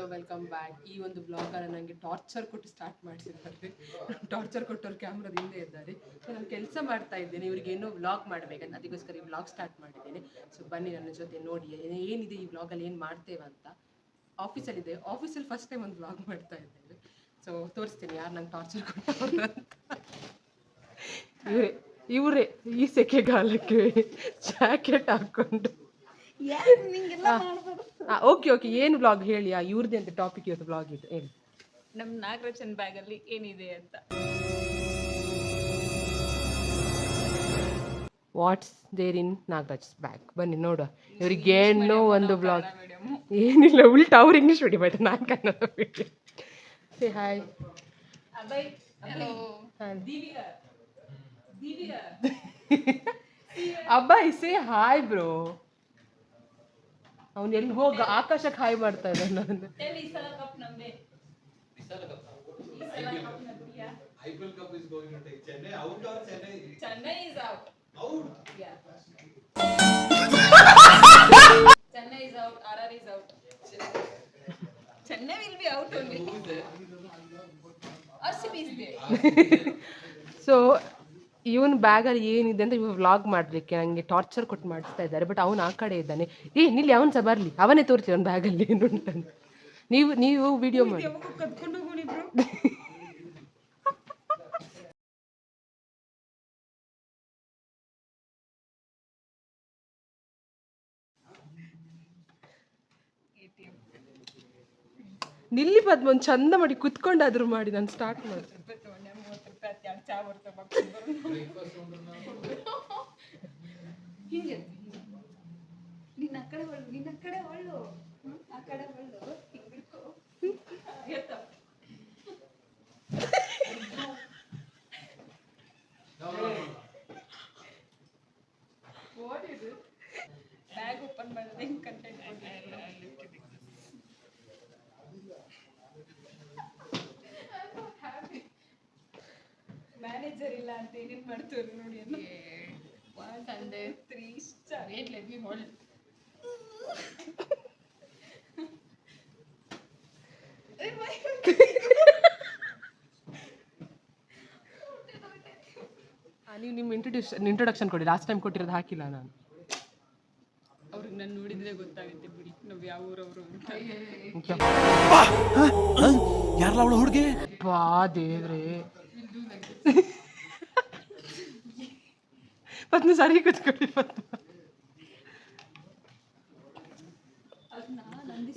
Hello welcome back. ಈ ಒಂದು ಬ್ಲಾಗನ್ನು ನನಗೆ ಟಾರ್ಚರ್ ಕೊಟ್ಟು ಸ್ಟಾರ್ಟ್ ಮಾಡಿಸಿದ್ದಾರೆ. ಟಾರ್ಚರ್ ಕೊಟ್ಟವ್ರು ಕ್ಯಾಮ್ರಾದ ಹಿಂದೆ ಇದ್ದಾರೆ. ಸೊ ನಾನು ಕೆಲಸ ಮಾಡ್ತಾ ಇದ್ದೇನೆ, ಇವರಿಗೆ ಏನೋ ವ್ಲಾಗ್ ಮಾಡಬೇಕಂತ, ಅದಕ್ಕೋಸ್ಕರ ಈ ವ್ಲಾಗ್ ಸ್ಟಾರ್ಟ್ ಮಾಡಿದ್ದೇನೆ. ಸೊ ಬನ್ನಿ ನನ್ನ ಜೊತೆ ನೋಡಿ ಏನಿದೆ ಈ ವ್ಲಾಗಲ್ಲಿ, ಏನು ಮಾಡ್ತೇವೆ ಅಂತ. ಆಫೀಸಲ್ಲಿದೆ, ಆಫೀಸಲ್ಲಿ ಫಸ್ಟ್ ಟೈಮ್ ಒಂದು ವ್ಲಾಗ್ ಮಾಡ್ತಾ ಇದ್ದೇವೆ. ಸೊ ತೋರಿಸ್ತೀನಿ ಯಾರು ನಂಗೆ ಟಾರ್ಚರ್ ಕೊಟ್ಟವ್ರು ಅಂತ. ಇವರೇ ಈ ಸೆಕೆಗಾಲಕ್ಕೆ ಜಾಕೆಟ್ ಹಾಕ್ಕೊಂಡು. ಓಕೆ ಏನು ಬ್ಲಾಗ್ ಹೇಳಿ, ಇವ್ರದ್ದೇ ಅಂತ ಟಾಪಿಕ್ ಇವತ್ತು ಬ್ಲಾಗ್ ಇದೆ ಹೇಳಿ. ನಮ್ಮ ನಾಗರಾಜನ್ ಬ್ಯಾಗ್ ಅಲ್ಲಿ ಏನಿದೆ ಅಂತ. What's there in Nagaraj bag, ಬನ್ನಿ ನೋಡುವ. ಇವ್ರಿಗೆ ಏನೋ ಒಂದು ಬ್ಲಾಗ್ ಏನಿಲ್ಲ, ಉಲ್ಟಾ ಅವ್ರು ಇಂಗ್ಲೀಷ್ ಮೀಡಿಯಂ ಆಯ್ತು, ನಾನು ಕನ್ನಡ ಮೀಡಿಯಂ. Say hi. ಅಬ್ಬಾಯ್ ಸೇ ಹಾಯ್ ಬ್ರೋ. ಅವನು ಎಲ್ಲಿ ಹೋಗ ಆಕಾಶಕ್ಕೆ ಹಾಯ್ ಮಾಡ್ತಾ ಇದ್ದಾನೆ. ನಾನು IPL Cup is going to take Chennai out or Chennai? Chennai is out. Out? Yeah. Chennai is out. RR is out. Chennai will be out only. Who is there? RCB is there. So ಇವನ್ ಬ್ಯಾಗಲ್ಲಿ ಏನಿದೆ ಅಂತ ಇವಾಗ vlog ಮಾಡಲಿಕ್ಕೆ ನನಗೆ torture ಕೊಟ್ಟು ಮಾಡಿಸ್ತಾ ಇದ್ದಾರೆ. But ಅವನು ಆ ಕಡೆ ಇದ್ದಾನೆ. ನಿಲ್ಲಿ ಅವನು ಸಹ ಬರಲಿ, ಅವನೇ ತೋರಿಸಿ ಅವನ ಬ್ಯಾಗಲ್ಲಿ ಏನು ಉಂಟಂತ. ನೀವು ವಿಡಿಯೋ ಮಾಡಿ. ನಿಲ್ಲಿ ಪದ್ಮ, ಒಂದು ಚಂದ ಮಾಡಿ ಕುತ್ಕೊಂಡಾದ್ರೂ ಮಾಡಿ ನಾನು ಸ್ಟಾರ್ಟ್ ಮಾಡಿ. ಬ್ಯಾಗ್ ಓಪನ್ ಮಾಡಿದ್ರೆ ಕಂಟೆಂಟ್ ಮ್ಯಾನೇಜರ್ ಇಲ್ಲ ಅಂತ ಏನೇನು ಮಾಡ್ತಾರೆ ನೋಡಿ. 103 star. Wait, let me hold. ನೀವು ನಿಮ್ಮ ಇಂಟ್ರೊಡಕ್ಷನ್ ಕೊಡಿ. ಲಾಸ್ಟ್ ಟೈಮ್ ಕೊಟ್ಟಿರೋದು ಹಾಕಿಲ್ಲ ನಾನು. ಅವ್ರಿಗೆ ನಾನು ನೋಡಿದ್ರೆ ಗೊತ್ತಾಗುತ್ತೆ ಬಿಡಿ ನಾವು ಯಾವ ಊರವರು ಅಂತ. ಯಾರಲ್ಲ ಅವಳು ಹುಡುಗಿ? ಬಾ ದೇವ್ರೆ, ಪದ್ಮ ಸರಿ ಕೂತ್ಕೊಳ್ಳಿ. ಪದ್ಮ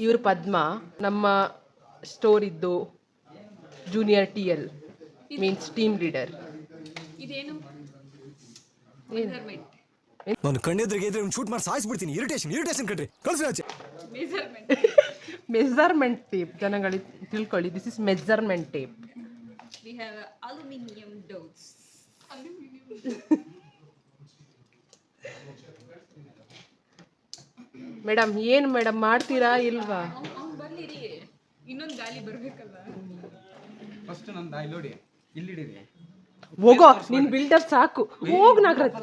ಇವರು ಪದ್ಮ, ನಮ್ಮ ಸ್ಟೋರ್ ಇದ್ದು junior TL, means team leader. ಇದೇನು ನಾನು ಕಣ್ಣೆದ್ರಿಗೆ ಇದ್ರೆ ಶೂಟ್ ಮಾಡಿ ಸಾಯಿಸ್ಬಿಡ್ತೀನಿ. ಇರಿಟೇಷನ್ ಕಣ್ರಿ, ಕಳ್ಸಿ ಆಚೆ. ಮೆಜರ್ಮೆಂಟ್ ಟೇಪ್ ಜನಗಳಿಗೆ ತಿಳ್ಕೊಳ್ಳಿ. This is measurement tape. We have aluminum doors. Madam ಏನು ಮೇಡಮ್ ಮಾಡ್ತೀರಾ ಇಲ್ವಾ? ಬರ್ಲಿರಿ, ಇನ್ನೊಂದು ಗಾಲಿ ಬರ್ಬೇಕಲ್ಲ. ಫಸ್ಟ್ ನನ್ನ ದಾಯಿ ನೋಡಿ, ಇಲ್ಲಿಡಿರಿ. ಹೋಗೋ, ನಿನ್ ಬಿಲ್ಡರ್ ಸಾಕು, ಹೋಗ್ ನಾಗರಾಜ್.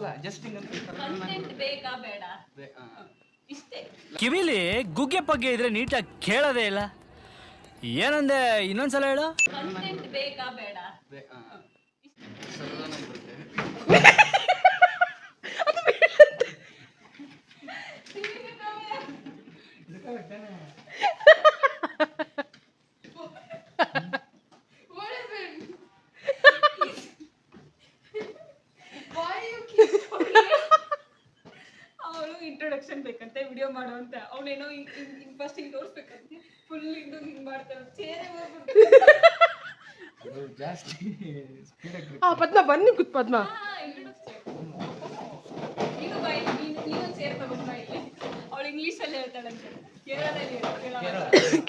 ಕಂಟೆಂಟ್ ಬೇಕಾ ಬೇಡ ಇಷ್ಟೇ. ಕಿವಿಲಿ ಗುಗ್ಗೆ ಪಗ್ಗೆ ಇದ್ರೆ ನೀಟಾಗಿ ಕೇಳೋದೇ ಇಲ್ಲ. ಏನಂದೆ ಇನ್ನೊಂದ್ಸಲ ಹೇಳು. ಕಂಟೆಂಟ್ ಬೇಕಾ ಬೇಡ. ಅವಳು ಇಂಟ್ರೊಡಕ್ಷನ್ ಬೇಕಂತೆ, ವಿಡಿಯೋ ಮಾಡು ಅಂತ. ಅವನೇನೋ ಫಸ್ಟ್ ಹಿಂಗ್ ತೋರಿಸ್ಬೇಕಂತೆ, ಫುಲ್ ಹಿಂಗ್ ಮಾಡ್ತಾರೆ. ಚೇರೆ ಜಾಸ್ತಿ ಪದ್ಮ ಬನ್ನಿ ಕೂತ್. ಪದ್ಮ ನೀನು ಬಾಯಿ, ನೀನೊಂದು ಸೇರ್ ತಗೊಂಡ್ ಬಾ ಇಲ್ಲಿ. ಅವಳು ಇಂಗ್ಲೀಷಲ್ಲಿ ಹೇಳ್ತಾಳಂತೆ,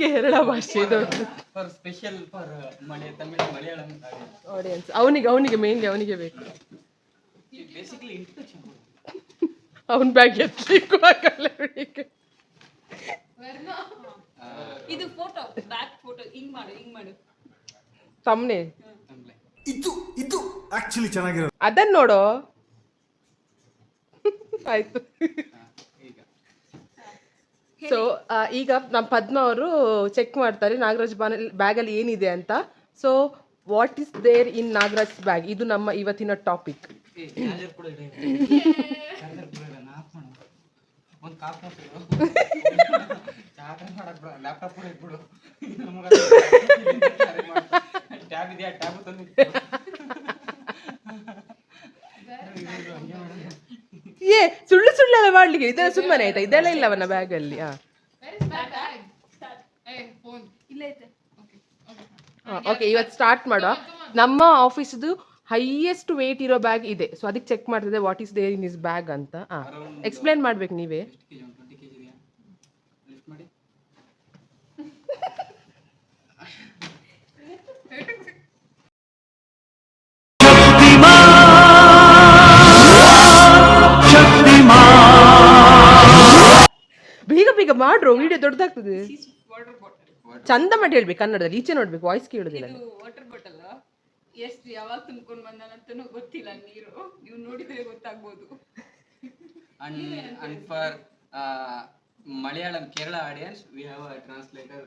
ಕೇರಳ ಭಾಷೆ ಇದು. For special for Tamil Malayalam audience. ಅವನಿಗೆ ಮೇನ್ಲಿ ಅವನಿಗೆ ಬೇಕು. Basically introduction. ಅವನ ಬ್ಯಾಗ್ ಎತ್ತಲಿಕ್ಕೂ ಆಗಲ್ಲ ಅವನಿಗೆ. ಇದು ಫೋಟೋ, ಬ್ಯಾಕ್ ಫೋಟೋ. ಹಿಂಗ್ ಮಾಡು ತಮ್ಮನೆ. ಇದು ಆಕ್ಚುಲಿ ಚೆನ್ನಾಗಿರೋದು. ಅದನ್ನ ನೋಡೋ. ಆಯ್ತು. ಸೊ ಈಗ ನಮ್ಮ ಪದ್ಮ ಅವರು ಚೆಕ್ ಮಾಡ್ತಾರೆ ನಾಗರಾಜ್ ಬ್ಯಾಗಲ್ಲಿ ಏನಿದೆ ಅಂತ. So what is there in Nagaraj bag, ಇದು ನಮ್ಮ ಇವತ್ತಿನ ಟಾಪಿಕ್. ಒಂದು ಕಾಪ್ ಮಾಡಕ್ ಲ್ಯಾಪ್ಟಾಪ್ ಕೂಡ ಇಟ್ಬಿಡು. ಟ್ಯಾಬ್ ಇದೆಯಾ, ಟ್ಯಾಬ್ ತಂದು ಸುಳ್ಳು ಸುಳ್ಳೆಲ್ಲ ಮಾಡ್ಲಿಕ್ಕೆ ಇದೆಲ್ಲ ಸುಮ್ಮನೆ ಆಯ್ತಾ, ಇದೆಲ್ಲ ಇಲ್ಲ ಅವನ ಬ್ಯಾಗಲ್ಲಿ. ಓಕೆ, ಇವತ್ತು ಸ್ಟಾರ್ಟ್ ಮಾಡುವ. ನಮ್ಮ ಆಫೀಸ್ದು ಹೈಯೆಸ್ಟ್ ವೇಟ್ ಇರೋ ಬ್ಯಾಗ್ ಇದೆ, ಸೊ ಅದಕ್ಕೆ ಚೆಕ್ ಮಾಡ್ತಿದ್ದೆ what is there in is bag ಅಂತ. ಎಕ್ಸ್ಪ್ಲೇನ್ ಮಾಡ್ಬೇಕು ನೀವೇ. 20 kg ಇದೆಯಾ? ಲಿಫ್ಟ್ ಮಾಡಿ. ಬೇಗ ಬೇಗ ಮಾಡ್ರು, ವಿಡಿಯೋ ದೊಡ್ಡದಾಗ್ತದೆ. Water bottle. ಚಂದ ಮಾಡಿ ಹೇಳ್ಬೇಕು ಕನ್ನಡದಲ್ಲಿ, ಈಚೆ ನೋಡ್ಬೇಕು, ವಾಯ್ಸ್ ಕೇಳುದಿಲ್ಲ. ಇದು ವಾಟರ್ ಬಾಟಲ್ ಎಷ್ಟು ಯಾವಾಗ ತುಂಬ್ಕೊಂಡು ಬಂದಾನಂತನೂ ಗೊತ್ತಿಲ್ಲ. ನೀರು ನೀವು ನೋಡಿದ್ರೆ ಗೊತ್ತಾಗ್ಬೋದು. And for Malayalam Kerala audience, we have a translator.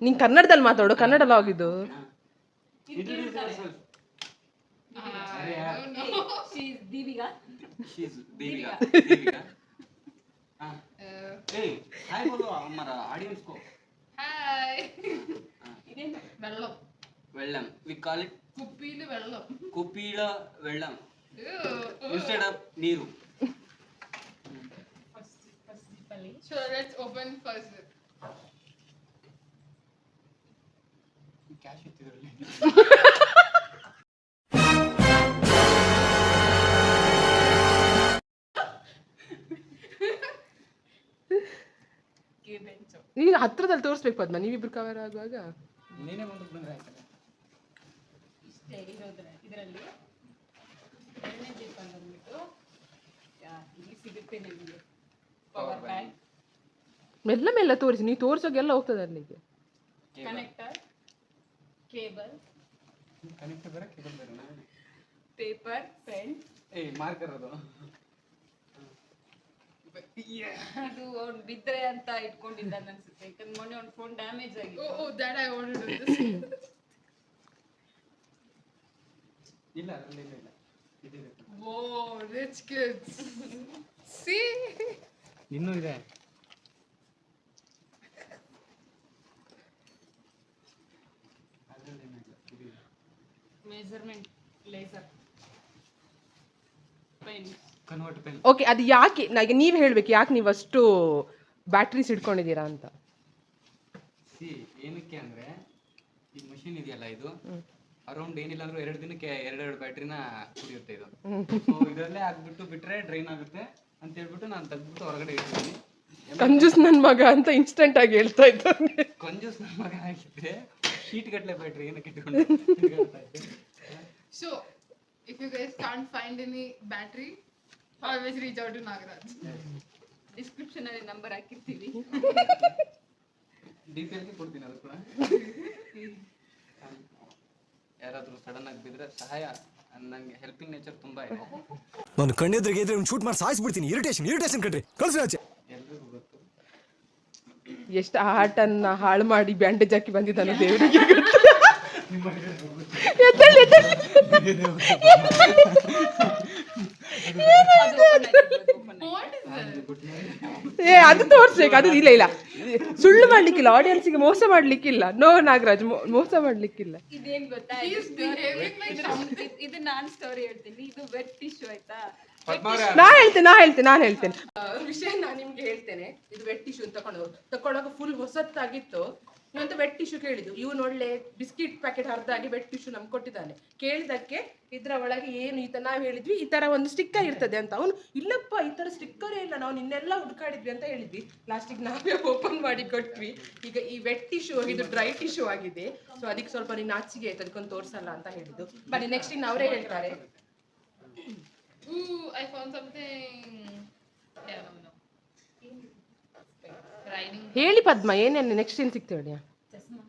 ನೀನ್ ಕನ್ನಡದಲ್ಲಿ ಮಾತಾಡು, ಕನ್ನಡ ಲಾಗ್ ಇದು. Introduce yourself. She's Deviga. Hey, hi bolo हमारा audience को. Hi. ಇದೇನು? Vellam. We call it Kuppila vellam. Kuppila vellam. Ew. Instead of Neeru. So let's open first. Cash ಇತ್ತಿದ್ರಲ್ಲಿ. ಈಗ ಹತ್ರದಲ್ಲಿ ತೋರಿಸ್ಬೇಕು ಪದ್ಮ, ನೀವಿಬ್ರು ಕವರ್ ಆಗುವಾಗ. ನೀನೇ ಮುಂದಕ್ಕೆ ಬಂದ್ರೆ ಆಯ್ತಲ್ಲ. ಇಷ್ಟೇ ಇರೋದ್ರೆ ಇದರಲ್ಲಿ ಎರಡನೇ ಜೀಪ್ ಬಂದ್ಬಿಟ್ಟು ಇಲ್ಲಿ ಸಿಗುತ್ತೆ ನಿಮಗೆ ಪವರ್ ಬ್ಯಾಂಕ್, ಮೆಲ್ಲ ಮೆಲ್ಲ ತೋರಿಸಿ, ನೀವು ತೋರಿಸೋಗೆಲ್ಲ ಹೋಗ್ತದೆ ಅಲ್ಲಿಗೆ. ಕನೆಕ್ಟರ್, ಕೇಬಲ್, ಕನೆಕ್ಟ್ ಬೇರೆ ಕೇಬಲ್ ಬೇರೆನಾ? Paper, pen. ಮಾರ್ಕರ್ ಅದು. ಇದು ಅವ್ನು ಬಿದ್ರೆ ಅಂತ ಇಟ್ಕೊಂಡಿದ್ದ ಅನ್ಸುತ್ತೆ, ಯಾಕಂದ್ರೆ ಮೊನ್ನೆ ಅವ್ನ ಫೋನ್ ಡ್ಯಾಮೇಜ್ ಆಗಿತ್ತು. Oh, that I want to do this. ಇಲ್ಲ ಅದರಲ್ಲಿ ಇಲ್ಲ ಇದಿದೆ. Whoa, rich kids. See? ಇನ್ನೂ ಇದೆ. Measurement, laser, pen. Convert pen. Okay, ಅದು ಯಾಕೆ ಈಗ ನೀವು ಹೇಳ್ಬೇಕು, ಯಾಕೆ ನೀವು ಅಷ್ಟು ಬ್ಯಾಟ್ರೀಸ್ ಇಟ್ಕೊಂಡಿದ್ದೀರಾ ಅಂತ. ಏನಕ್ಕೆ ಅಂದ್ರೆ ಈ ಮಷಿನ್ ಇದೆಯಲ್ಲ, ಇದು ಅರೌಂಡ್ ಏನಿಲ್ಲ ಅಂದ್ರೂ 2 ದಿನಕ್ಕೆ 2 ಬ್ಯಾಟ್ರಿನ ಕುಡಿಯುತ್ತೆ ಇದು. ಸೊ ಇದರಲ್ಲೇ ಹಾಕ್ಬಿಟ್ಟು ಬಿಟ್ರೆ ಡ್ರೈನ್ ಆಗುತ್ತೆ ಅಂತ ಹೇಳ್ಬಿಟ್ಟು ನಾನು ತೆಗ್ದ್ಬಿಟ್ಟು ಹೊರಗಡೆ ಇಟ್ಟಿದ್ದೀನಿ. ಕಂಜೂಸ್ ನನ್ನ ಮಗ ಅಂತ ಇನ್ಸ್ಟೆಂಟ್ ಆಗಿ ಹೇಳ್ತಾ ಇದ್ದಾನೆ. ಕಂಜೂಸ್ ನನ್ನ ಮಗ ಆಗಿದ್ರೆ ಶೀಟ್ ಗಟ್ಟಲೆ ಬ್ಯಾಟ್ರಿ ಏನಕ್ಕೆ ಇಟ್ಕೊಂಡು ತಿರ್ಗಾಡ್ತಾ ಇದ್ದೆ. So, if you guys can't find any battery, always reach out to Nagaraj. Description ಅಲ್ಲಿ ನಂಬರ್ ಹಾಕಿರ್ತೀವಿ. DPLಗೆ ಕೊಡ್ತೀನಿ ಅದು ಕೂಡ. ಯಾರಾದರೂ ಸಡನ್ ಆಗಿ ಬಿದ್ರೆ ಸಹಾಯ, ನನಗೆ ಹೆಲ್ಪಿಂಗ್ ನೇಚರ್ ತುಂಬಾ ಇದೆ. ನಾನು ಕಣ್ಣೆದ್ರಿಗೆ ಇದ್ರೆ ಶೂಟ್ ಮಾಡಿ ಸಾಯಿಸ್ಬಿಡ್ತೀನಿ. ಇರಿಟೇಷನ್ ಕಣ್ರಿ, ಕಳ್ಸಿ ಆಚೆ. ಎಲ್ರಿಗೂ ಗೊತ್ತು. ಎಷ್ಟು ಆಟನ್ನ ಹಾಳು ಮಾಡಿ ಬ್ಯಾಂಡೇಜ್ ಹಾಕಿ ಬಂದಿದ್ದಾನೆ ದೇವರಿಗೆ ಗೊತ್ತು. What is that? ಅದು ತೋರ್ಸ್ಬೇಕು, ಅದು ಇಲ್ಲ ಇಲ್ಲ, ಸುಳ್ಳು ಮಾಡ್ಲಿಕ್ಕಿಲ್ಲ, ಆಡಿಯನ್ಸ್ಗೆ ಮೋಸ ಮಾಡ್ಲಿಕ್ಕಿಲ್ಲ. ನೋ ನಾಗರಾಜ್, ಮೋಸ ಮಾಡ್ಲಿಕ್ಕಿಲ್ಲ. ಇದೇನ್ ಗೊತ್ತಾ, He's behaving like something. ಇದು ನಾನ್ ಸ್ಟೋರಿ ಹೇಳ್ತೀನಿ. ಇದು ವೆಟ್ ಟಿಶ್ಯೂ ಆಯ್ತಾ. ನಾನು ಹೇಳ್ತೇನೆ ವಿಷಯ ನಾನು ನಿಮ್ಗೆ ಹೇಳ್ತೇನೆ. ಇದು ವೆಟ್ ಟಿಶ್ಯೂ ತಕೊಂಡಾಗ ಫುಲ್ ಹೊಸತ್ತಾಗಿತ್ತು. ಇವಂತ ವೆಟ್ ಟಿಶ್ಯೂ ಕೇಳಿದ್ದು, ಇವನು ಒಳ್ಳೆ ಬಿಸ್ಕಿಟ್ ಪ್ಯಾಕೆಟ್ ಹರಿದಾಗಿ ವೆಟ್ ಟಿಶ್ಯೂ ನಮ್ಗೆ ಕೊಟ್ಟಿದ್ದಾನೆ. ಕೇಳಿದಕ್ಕೆ ಇದರ ಒಳಗೆ ಏನು ಈ ತರ ನಾವು ಹೇಳಿದ್ವಿ, ಈ ತರ ಒಂದು ಸ್ಟಿಕ್ಕರ್ ಇರ್ತದೆ ಅಂತ. ಅವನು ಇಲ್ಲಪ್ಪ ಈ ತರ ಸ್ಟಿಕ್ಕರೇ ಇಲ್ಲ, ನಾವು ನಿನ್ನೆಲ್ಲ ಹುಡುಕಾಡಿದ್ವಿ ಅಂತ ಹೇಳಿದ್ವಿ. ಲಾಸ್ಟಿಗೆ ನಾವೇ ಓಪನ್ ಮಾಡಿ ಕೊಟ್ವಿ. ಈಗ ಈ ವೆಟ್ ಟಿಶ್ಯೂ ಇದು ಡ್ರೈ ಟಿಶ್ಯೂ ಆಗಿದೆ. ಸೊ ಅದಕ್ಕೆ ಸ್ವಲ್ಪ ನೀನು ನಾಚಿಗೆ ಆಯ್ತು, ಅದಕ್ಕೊಂದು ತೋರಿಸಲ್ಲ ಅಂತ ಹೇಳಿದ್ದು. ಬನ್ನಿ ನೆಕ್ಸ್ಟ್ ಇನ್ನು ಅವರೇ ಹೇಳ್ತಾರೆ. Ooh, I found something. Yeah, no. Riding. ಹೇಳಿ ಪದ್ಮ, ಏನೇನು ನೆಕ್ಸ್ಟ್ ಏನು ಸಿಗ್ತೇವೆ ಹೇಳಿ. ಚಸ್ಮಾ.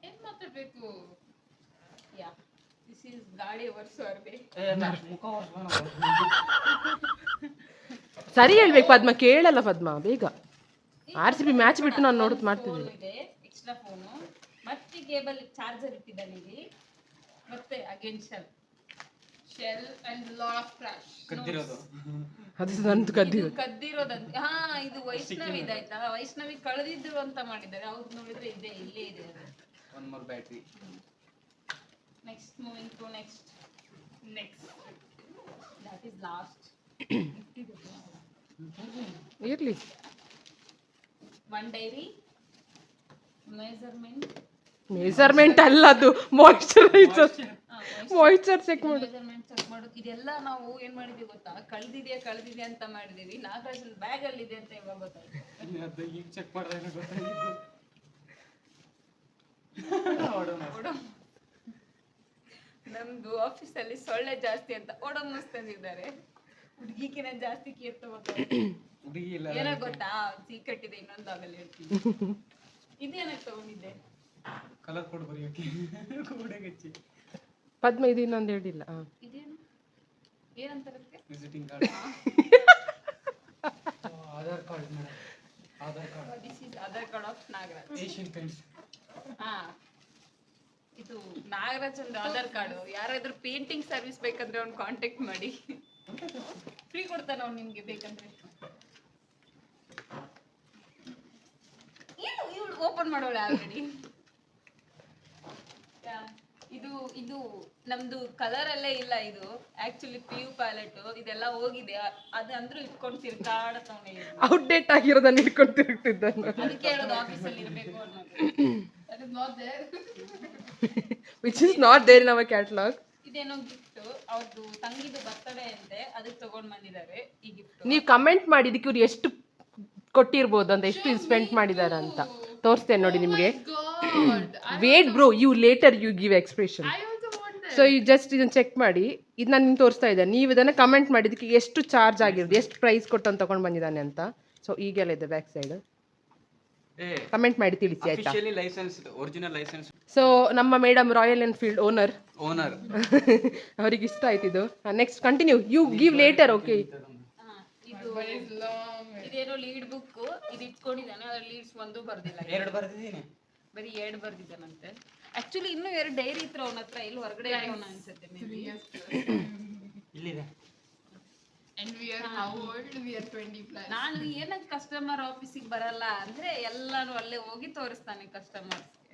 ಏನ್ ಮಾತಾಡ್ಬೇಕು? ಯಾ, ದಿಸ್ is ಗಾಡಿ ಒರೆಸೋರ್ಗೆ. ಮುಖ ಒರ್ಸ್ಬೇಡ. ಸರಿ ಹೇಳ್ಬೇಕು ಪದ್ಮ, ಕೇಳಲ್ಲ ಪದ್ಮ ಬೇಗ. RCB ಮ್ಯಾಚ್ ಬಿಟ್ಟು ನಾನು ನೋಡುದು ಮಾಡ್ತಿದ್ದೀನಿ. ಇದೆ ಎಕ್ಸ್ಟ್ರಾ ಫೋನು, ಮತ್ತೆ ಕೇಬಲ್ ಚಾರ್ಜರ್ ಇಟ್ಟಿದ್ದಾನೆ ಇಲ್ಲಿ, ಮತ್ತೆ again Shell and lot of trash. ಕದ್ದಿರೋದು. ಅದು ನಂದು ಕದ್ದಿರೋದು. ಕದ್ದಿರೋದಂತೆ. ಹಾ, ಇದು ವೈಷ್ಣವಿ ಇದಾಯ್ತಾ, ವೈಷ್ಣವಿ ಕಳೆದಿದ್ರು ಅಂತ ಮಾಡಿದ್ದಾರೆ. ಅವ್ರು ನೋಡಿದ್ರೆ ಇದೆ, ಇಲ್ಲೇ ಇದೆ ಅದು. One more battery. Next moving to next that is last. ಇರ್ಲಿ. ಒನ್ ಡೈರಿ, ಮೆಜರ್ಮೆಂಟ್ ಅಲ್ಲ, ಅದು ಮಾಯಿಶ್ಚರೈಸರ್. ಮಾಯಿಶ್ಚರ್ ಚೆಕ್ ಮಾಡು. ಮೆಜರ್ಮೆಂಟ್ ಚೆಕ್ ಮಾಡೋದು. ಇದೆಲ್ಲ ನಾವು ಏನ್ ಮಾಡಿದೀವಿ ಗೊತ್ತಾ, ಕಳ್ದಿದ್ಯಾ ಅಂತ ಮಾಡಿದೀವಿ. ನಾಗರಾಜನ್ ಬ್ಯಾಗ್ ಅಲ್ಲಿ ಇದೆ ಅಂತ ಇವಾಗ ಗೊತ್ತಾಯ್ತು. ಅದು ಈಗ ಚೆಕ್ ಮಾಡಿದ್ರೆ ಗೊತ್ತಾಗಿದ್ದು. ನಮ್ದು ಆಫೀಸಲ್ಲಿ ಸೊಳ್ಳೆ ಜಾಸ್ತಿ ಅಂತ ಓಡೋನ್ಸ್ ತಂದಿದ್ದಾರೆ. ಹುಡುಗಿಕಿನ ಜಾಸ್ತಿ ಕೇರ್ ತಗೋತಾರೆ. ಹುಡುಗಿ ಇಲ್ಲ. ಏನೋ ಗೊತ್ತಾ, ಸೀಕ್ರೆಟ್ ಇದೆ, ಇನ್ನೊಂದು ಆಗಲ್ಲ ಹೇಳ್ತೀನಿ. ಇದೇನಕ್ಕೆ ತಗೊಂಡಿದ್ದೆ? Colour code ಬರೆಯೋಕೆ ಕೂಡೆಗಚ್ಚಿ. ಪದ್ಮ ಇದು ಇನ್ನೊಂದು ಹೇಳಿಲ್ಲ. ಇದೇನು ಏನಂತ ಅದಕ್ಕೆ? Visiting card. Aadhaar card madam, Aadhaar card. This is Aadhaar card of Nagaraj. Asian paints. ಹಾ, ಇದು ನಾಗರಾಜ್ ಒಂದು ಆಧಾರ್ ಕಾರ್ಡ್. ಯಾರಾದ್ರೂ ಪೇಂಟಿಂಗ್ ಸರ್ವಿಸ್ ಬೇಕಂದ್ರೆ ಅವ್ನು ಕಾಂಟ್ಯಾಕ್ಟ್ ಮಾಡಿ, ಫ್ರೀ ಕೊಡ್ತಾನೆ ಅವ್ನು ನಿಮ್ಗೆ ಬೇಕಂದ್ರೆ. ಏನು ಇವಳು ಓಪನ್ ಮಾಡೋಳೆ ಆಲ್ರೆಡಿ. ಇದು ನಮ್ದು ಕಲರ್ ಅಲ್ಲೇ ಇಲ್ಲ. ಇದು ಆಕ್ಚುಲಿ PU ಪ್ಯಾಲೆಟ್. ಇದೆಲ್ಲ ಹೋಗಿದೆ. ಅದಂದ್ರೂ ಇಟ್ಕೊಂಡು ತಿರ್ಗಾಡತವನೆ. ಔಟ್ಡೇಟ್ ಆಗಿರೋದನ್ನ ಇಟ್ಕೊಂಡು ತಿರುಗ್ತಿದ್ದಾನೆ. ಅದಕ್ಕೆ ಹೇಳೋದು ಆಫೀಸಲ್ಲಿ ಇರಬೇಕು ಅನ್ನೋದು. That is not there. Which is not there in our catalogue. ಇದೇನೋ ಗಿಫ್ಟ್, ಅವ್ರದ್ದು ತಂಗಿದು ಬರ್ತಡೇ ಅಂತೆ, ಅದಕ್ಕೆ ತಗೊಂಡ್ ಬಂದಿದ್ದಾರೆ ಈ ಗಿಫ್ಟ್. ನೀವು ಕಮೆಂಟ್ ಮಾಡಿ ಇದಕ್ಕೆ ಇವ್ರು ಎಷ್ಟು ಕೊಟ್ಟಿರ್ಬೋದು ಅಂತ, ಎಷ್ಟು ಸ್ಪೆಂಡ್ ಮಾಡಿದಾರ ಅಂತ ತೋರಿಸ್ತೇನೆ ನೋಡಿ ನಿಮಗೆ. God. Wait bro, you later you give expression. I also want that. So you just ಇದನ್ನು ಚೆಕ್ ಮಾಡಿ. ಇದು ನಾನು ನಿಮ್ಗೆ ತೋರಿಸ್ತಾ ಇದ್ದೇನೆ. ನೀವು ಇದನ್ನು ಕಮೆಂಟ್ ಮಾಡಿ ಇದಕ್ಕೆ ಎಷ್ಟು ಚಾರ್ಜ್ ಆಗಿರೋದು, ಎಷ್ಟು ಪ್ರೈಸ್ ಕೊಟ್ಟು ಅಂತ ತಗೊಂಡು ಬಂದಿದ್ದಾನೆ ಅಂತ. ಸೊ ಈಗೆಲ್ಲ ಇದೆ ಬ್ಯಾಕ್ ಸೈಡ್. ಕಮೆಂಟ್ ಮಾಡಿ ತಿಳಿಸಿ ಆಯ್ತಾ. Officially licence, original licence. So ನಮ್ಮ ಮೇಡಮ್ ರಾಯಲ್ ಎನ್ಫೀಲ್ಡ್ ಓನರ್, ಅವ್ರಿಗೆ ಇಷ್ಟ ಆಯ್ತು ಇದು. Next continue, you give later. Okay, ಇದು But it's long. ಇದೇನೋ ಲೀಡ್ ಬುಕ್. ಇದು ಇಟ್ಕೊಂಡಿದ್ದಾನೆ, ಅದ್ರ ಲೀಡ್ಸ್ ಒಂದು ಬರ್ದಿಲ್ಲ. 2 ಬರ್ದಿದ್ದೀನಿ. ಬರೀ 2 ಬರ್ದಿದ್ದಾನಂತೆ. ಆಕ್ಚುಲಿ ಇನ್ನೂ 2 ಡೈರಿ ಇತ್ತು ಅವನ ಹತ್ರ, ಇಲ್ಲಿ ಹೊರಗಡೆ ಇರೋಣ ಅನ್ಸುತ್ತೆ maybe. ಇಲ್ಲಿದೆ. And we are how old? We are 20 plus. ನಾನು ಏನಕ್ಕೆ ಕಸ್ಟಮರ್ ಆಫೀಸಿಗೆ ಬರಲ್ಲ ಅಂದ್ರೆ ಎಲ್ಲಾನು ಅಲ್ಲೇ ಹೋಗಿ ತೋರಿಸ್ತಾನೆ ಕಸ್ಟಮರ್ಸ್ಗೆ.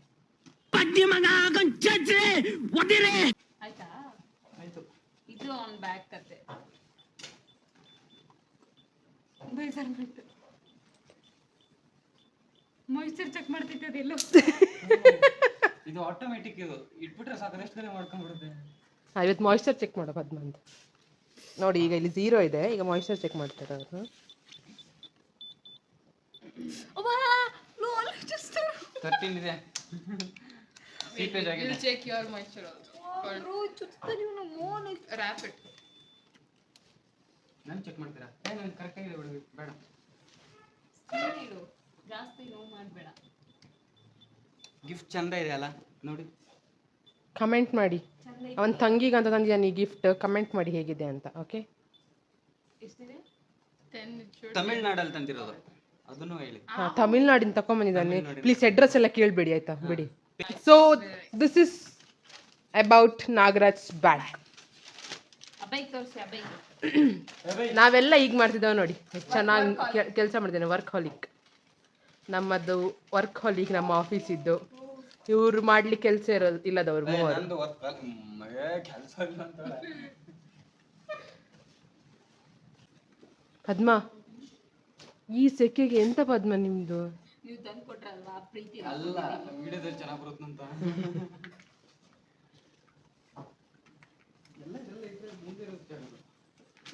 ಆಯ್ತಾ? ಆಯ್ತು. ಇದು ಅವನ್ ಬ್ಯಾಗ್ ಕತೆ. ಮೆಜರ್ಮೆಂಟ್, ಮಾಯಿಶ್ಚರ್ ಚೆಕ್ ಮಾಡ್ತಿದ್ದೆಲ್ಲ. ಇದು ಆಟೋಮೆಟಿಕ್. ಇದು ಇಟ್ಬಿಟ್ರೆ ಸಾಕು, ಎಷ್ಟು ಕಡೆ ಮಾಡ್ಕೊಂಡ್ಬಿಡುತ್ತೆ. ಇವತ್ತು ಮಾಯಿಶ್ಚರ್ ಚೆಕ್ ಮಾಡೋ ಪದ್ಮ ಅಂತ ನೋಡಿ. ಈಗ ಇಲ್ಲಿ 0 ಇದೆ, ಈಗ ಮಾಯಿಶ್ಚರ್ ಚೆಕ್ ಮಾಡ್ತಾರೆ ಅವರು. 13 ಇದೆ. ಸೀಪೇಜ್ ಆಗಿದೆ. We'll check your moisture also. Wrap it. ನಾನು ಚೆಕ್ ಮಾಡ್ತೀರಾ? ನಾನು ಕರೆಕ್ಟ್ ಆಗಿದೆ ಬಿಡು, ಬೇಡ. ಜಾಸ್ತಿ ನೋವು ಮಾಡಬೇಡ. ಗಿಫ್ಟ್ ಚಂದ ಇದೆ ಅಲ್ಲ ನೋಡಿ. ಕಮೆಂಟ್ ಮಾಡಿ. ಅವನ ತಂಗಿಗೆ ಅಂತ ತಂದಿದ್ದಾನೆ ಈ ಗಿಫ್ಟ್. ಕಮೆಂಟ್ ಮಾಡಿ ಹೇಗಿದೆ ಅಂತ. ಓಕೆ, ಎಷ್ಟಿದೆ? 10 it should. ತಮಿಳ್ನಾಡಲ್ಲಿ ತಂದಿರೋದು, ಅದನ್ನು ಹೇಳಿ. ಹಾಂ, ತಮಿಳ್ನಾಡಿನ ತಗೊಂಬಂದಿದ್ದಾನೆ. ಪ್ಲೀಸ್ ಅಡ್ರೆಸ್ ಎಲ್ಲ ಕೇಳಬೇಡಿ ಆಯ್ತಾ, ಬಿಡಿ. So this is about Nagaraj bag. ಅಬೈ ತೋರಿಸಿ, ಅಬೈ. ನಾವೆಲ್ಲ ಈಗ ಮಾಡ್ತಿದ್ದೇವೆ ನೋಡಿ, ಚೆನ್ನಾಗಿ ಕೆಲಸ ಮಾಡ್ತೇನೆ. ವರ್ಕ್ ಹಾಲಿಕ್ ನಮ್ಮದು, ವರ್ಕ್ ಹಾಲಿಕ್ ನಮ್ಮ ಆಫೀಸ್ ಇದ್ದು. ಇವ್ರು ಮಾಡ್ಲಿಕ್ಕೆ ಕೆಲಸ ಇಲ್ಲದವ್ರು ಮೂವರು. ನಂದು ಕೆಲಸ ಇಲ್ಲ ಅಂತ. ಪದ್ಮ, ಈ ಸೆಕೆಗೆ ಎಂತ ಪದ್ಮ ನಿಮ್ದು? ನೀವು ತಂದು ಕೊಟ್ರಲ್ವಾ ಪ್ರೀತಿ. ಅಲ್ಲ, ವಿಡಿಯೋದಲ್ಲಿ ಚೆನ್ನಾಗಿ ಬರುತ್ತಂತ.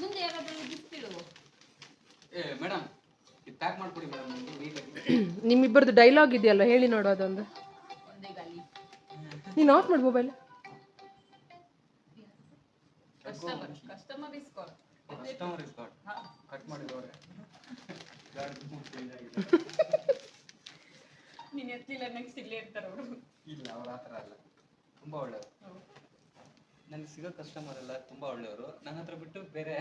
ಮುಂದೆ ಯಾರಾದ್ರೂ ಗಿಫ್ಟ್ ಇಡು. ಮೇಡಮ್, ಇದು ಪ್ಯಾಕ್ ಮಾಡ್ಕೊಡಿ ಮೇಡಮ್, ನೀಟಾಗಿ. ನಿಮ್ಮಿಬ್ಬರದ್ದು ಡೈಲಾಗ್ ಇದೆಯಲ್ಲ, ಹೇಳಿ ನೋಡು ಅದೊಂದು. ಒಂದೇ ಗಾಲಿ. ನೀನು ಆಫ್ ಮಾಡಿ mobile. Customer is call. Customer is God. Cut ಮಾಡಿದವ್ರೆ. ನೀನು ಎತ್ತಲಿಲ್ಲ, ನೆಕ್ಸ್ಟ್ ಇಲ್ಲೇ ಇರ್ತಾರೆ ಅವರು. ಇಲ್ಲ, ಅವ್ರು ಆ ಥರ ಅಲ್ಲ, ತುಂಬ ಒಳ್ಳೆಯವರು. ನನ್ನ ಸಿಗೋ ಕಸ್ಟಮರ್ ಎಲ್ಲ ತುಂಬಾ ಒಳ್ಳೆಯವರು. ನನ್ನ ಹತ್ರ ಬಿಟ್ಟು ಬೇರೆ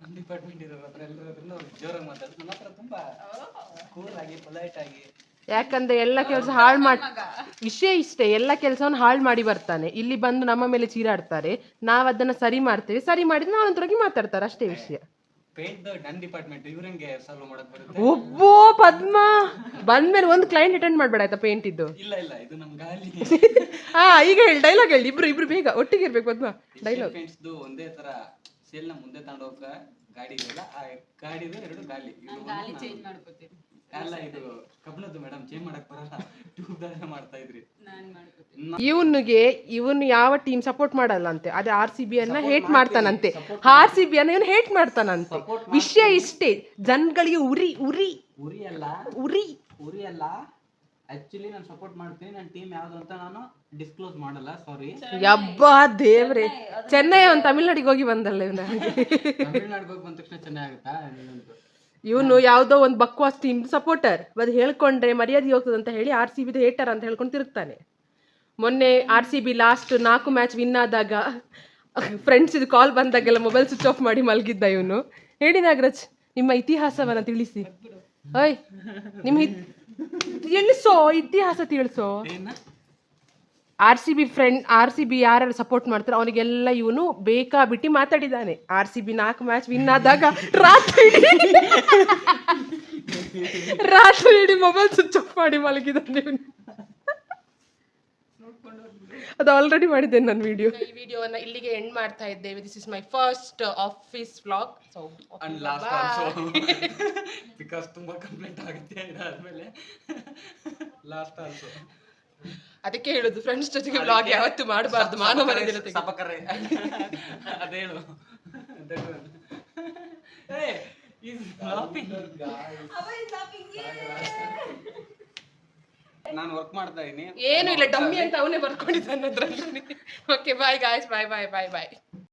ನಮ್ಮ ಡಿಪಾರ್ಟ್ಮೆಂಟ್ ಇರೋರ ಹತ್ರ ಎಲ್ಲರ ಹತ್ರನೂ ಜೋರಾಗಿ ಮಾತಾಡ್ತಾರೆ. ನನ್ನ ಹತ್ರ ತುಂಬಾ ಕೂಲ್ ಆಗಿ ಪೊಲೈಟ್ ಆಗಿ. ಯಾಕಂದ್ರೆ ಎಲ್ಲ ಕೆಲಸ ಹಾಳು ಮಾಡಿ ವಿಷಯ ಇಷ್ಟೇ, ಎಲ್ಲ ಕೆಲಸವನ್ನು ಹಾಳು ಮಾಡಿ ಬರ್ತಾನೆ, ಇಲ್ಲಿ ಬಂದು ನಮ್ಮ ಮೇಲೆ ಚೀರಾಡ್ತಾರೆ, ನಾವು ಅದನ್ನ ಸರಿ ಮಾಡ್ತೇವೆ, ಸರಿ ಮಾಡಿದ್ರೆ ನಾವು ಅಂತರಾಗಿ ಮಾತಾಡ್ತಾರೆ, ಅಷ್ಟೇ ವಿಷಯ. ಪೇಂಟ್ ನನ್ನ ಡಿಪಾರ್ಟ್ಮೆಂಟ್ ಇವ್ರಂಗೆ ಸಾಲ್ವ್ ಮಾಡಕ್ ಬರುತ್ತೆ. ಒಬ್ಬೋ ಪದ್ಮ ಬಂದ್ಮೇಲೆ ಒಂದು ಕ್ಲೈಂಟ್ ಅಟೆಂಡ್ ಮಾಡ್ಬೇಡ ಆಯ್ತಾ ಪೇಂಟ್ ಇದ್ದು. ಇಲ್ಲ ಇಲ್ಲ, ಇದು ನಮ್ ಗಾಲಿ. ಹಾ ಈಗ ಹೇಳಿ ಡೈಲಾಗ್ ಹೇಳಿ, ಇಬ್ರು ಬೇಗ ಒಟ್ಟಿಗೆ ಇರ್ಬೇಕು ಪದ್ಮ. ಡೈಲಾಗ್ ಪೇಂಟ್ಸ್ದು ಒಂದೇ ತರ ಸೇಲ್ ನ ಮುಂದೆ ತಗೊಂಡೋಗ ಗಾಡಿ ಇದೆಯಲ್ಲ, ಆ ಗಾಡಿದು 2 ಗಾಲಿ. ಗಾಲಿ ಚೇಂಜ್ ಮಾಡ್ಕೊತೀನಿ. ಅಲ್ಲ ಇದು ಕಬ್ಬಣದ್ದು ಮೇಡಮ್, ಚೇಂಜ್ ಮಾಡಕ್ ಬರಲ್ಲ, ಟ್ಯೂಬ್ ದಾರ ಮಾಡ್ತಾ ಇದ್ರಿ. ನಾನು ಮಾಡ್ಕೊತೀನಿ. ಇವನು ಯಾವ ಟೀಮ್ ಸಪೋರ್ಟ್ ಮಾಡಲ್ಲ ಅಂತೆ, ಅದೇ RCB ಅನ್ನ ಹೇಟ್ ಮಾಡ್ತಾನಂತೆ, RCB ಅನ್ನ ಇವನು ಹೇಟ್ ಮಾಡ್ತಾನಂತೆ. ವಿಷಯ ಇಷ್ಟೇ, ಜನಗಳಿಗೆ ಉರಿ ಉರಿ ಉರಿ ಅಲ್ಲ ಉರಿ ಉರಿ ಅಲ್ಲ, ಆಕ್ಚುಲಿ ನಾನು ಸಪೋರ್ಟ್ ಮಾಡ್ತೀನಿ. ನನ್ನ ಟೀಮ್ ಯಾವ್ದು ಅಂತ ನಾನು ಡಿಸ್ಕ್ಲೋಸ್ ಮಾಡಲ್ಲ, ಸಾರಿ. ಯಬ್ಬಾ ದೇವ್ರೆ, ಚೆನ್ನೈ ಅವ್ನು ತಮಿಳ್ನಾಡಿಗೆ ಹೋಗಿ ಬಂದಲ್ಲ ಇವನ. ತಮಿಳ್ನಾಡಿಗೆ ಹೋಗಿ ಬಂದ ತಕ್ಷಣ ಚೆನ್ನಾಗುತ್ತಾ? ಇವನು ಯಾವ್ದೋ ಒಂದು ಬಕ್ವಾಸ್ ಟೀಮ್ ಸಪೋರ್ಟರ್, ಅದು ಹೇಳ್ಕೊಂಡ್ರೆ ಮರ್ಯಾದೆ ಹೋಗ್ತದೆ ಅಂತ ಹೇಳಿ RCB ಹೇಟರ್ ಅಂತ ಹೇಳ್ಕೊಂಡು ತಿರುಗ್ತಾನೆ. ಮೊನ್ನೆ RCB ಲಾಸ್ಟ್ 4 ಮ್ಯಾಚ್ ವಿನ್ ಆದಾಗ ಫ್ರೆಂಡ್ಸ್ ಇದು ಕಾಲ್ ಬಂದಾಗೆಲ್ಲ ಮೊಬೈಲ್ ಸ್ವಿಚ್ ಆಫ್ ಮಾಡಿ ಮಲಗಿದ್ದ ಇವನು. ಹೇಳಿ ನಾಗರಾಜ್, ನಿಮ್ಮ ಇತಿಹಾಸವನ್ನ ತಿಳಿಸಿ. ಓಯ್ ನಿಮ್ಮ ತಿಳಿಸೋ, ಇತಿಹಾಸ ತಿಳಿಸೋ. RCB ಯಾರು ಸಪೋರ್ಟ್ ಮಾಡ್ತಾರೆ ಅವನಿಗೆಲ್ಲ ಇವನು ಬೇಕಾ ಬಿಟ್ಟು ಮಾತಾಡಿದ್ದಾನೆ. RCB 4 ಮ್ಯಾಚ್ ವಿನ್ ಆದಾಗ ರಾತ್ರಿ ಇಡೀ ಮೊಬೈಲ್ ಸ್ವಿಚ್ ಆಫ್ ಮಾಡಿ ಮಲಗಿದ್ದಾನೆ ಇವನು. ಅದು ಆಲ್ರೆಡಿ ಮಾಡಿದ್ದೇನೆ ನಾನು ವಿಡಿಯೋ. ಈ ವಿಡಿಯೋನ ಇಲ್ಲಿಗೆ ಎಂಡ್ ಮಾಡ್ತಾ ಇದ್ದೇವೆ. This is my first office vlog. So and last also, because ತುಂಬಾ ಕಂಪ್ಲೇಂಟ್ ಆಗುತ್ತೆ ಇದಾದ್ಮೇಲೆ. ಲಾಸ್ಟ್ ಆಲ್ಸೋ ಅದಕ್ಕೆ ಹೇಳುದು, ಫ್ರೆಂಡ್ಸ್ ಜೊತೆಗೆ ವ್ಲಾಗ್ ಯಾವತ್ತು ಮಾಡಬಾರ್ದು, ಮಾನವ ಮರ್ಯಾದೆ ತೆಗೆ. ಸಪಕರೆ ಅದೇಳು. ನಾನು ವರ್ಕ್ ಮಾಡ್ತಾ ಇದೀನಿ. ಏನು ಇಲ್ಲ, ಡಮ್ಮಿ ಅಂತ ಅವನೇ ಬರ್ಕೊಂಡಿದ್ದಾನೆ ಅದ್ರಲ್ಲಿ. ಓಕೆ ಬಾಯ್ ಗಾಯ್ಸ್, ಬಾಯ್ ಬಾಯ್ ಬಾಯ್ ಬಾಯ್.